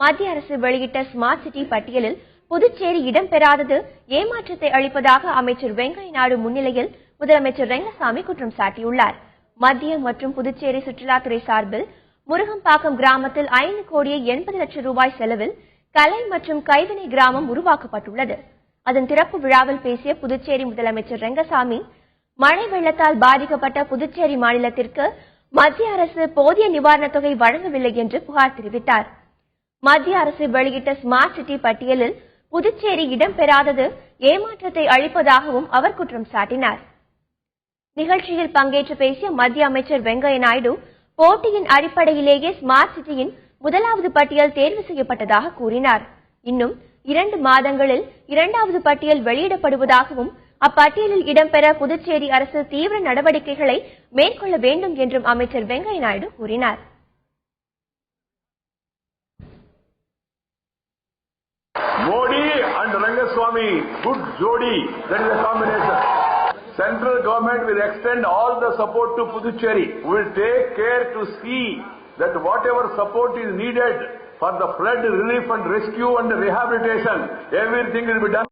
மத்திய அரசு வெளியிட்ட ஸ்மார்ட் சிட்டி பட்டியலில் புதுச்சேரி இடம்பெறாதது ஏமாற்றத்தை அளிப்பதாக அமைச்சர் வெங்கையா நாயுடு முன்னிலையில் முதலமைச்சர் ரெங்கசாமி குற்றம் சாட்டியுள்ளார். மத்திய மற்றும் புதுச்சேரி சுற்றுலாத்துறை சார்பில் முருகம்பாக்கம் கிராமத்தில் 5 கோடியே 80 லட்சம் ரூபாய் செலவில் கலை மற்றும் கைவினை கிராமம் உருவாக்கப்பட்டுள்ளது. அதன் திறப்பு விழாவில் பேசிய புதுச்சேரி முதலமைச்சர் ரெங்கசாமி, மழை வெள்ளத்தால் பாதிக்கப்பட்ட புதுச்சேரி மாநிலத்திற்கு மத்திய அரசு போதிய நிவாரணத் தொகை வழங்கவில்லை என்று புகார் தெரிவித்தார். மத்திய அரசு வெளியிட்ட ஸ்மார்ட் சிட்டி பட்டியலில் புதுச்சேரி இடம்பெறாதது ஏமாற்றத்தை அளிப்பதாகவும் அவர் குற்றம் சாட்டினார். நிகழ்ச்சியில் பங்கேற்று பேசிய மத்திய அமைச்சர் வெங்கையா நாயுடு, போட்டியின் அடிப்படையிலேயே ஸ்மார்ட் சிட்டியின் முதலாவது பட்டியல் தேர்வு செய்யப்பட்டதாக கூறினார். இன்னும் 2 மாதங்களில் 2வது பட்டியல் வெளியிடப்படுவதாகவும் அப்பட்டியலில் இடம்பெற புதுச்சேரி அரசு தீவிர நடவடிக்கைகளை மேற்கொள்ள வேண்டும் என்றும் அமைச்சர் வெங்கையா நாயுடு கூறினார். Modi and Rangaswamy, good jodi, that is a combination. Central government will extend all the support to Puducherry. We will take care to see that whatever support is needed for the flood relief and rescue and rehabilitation, everything will be done.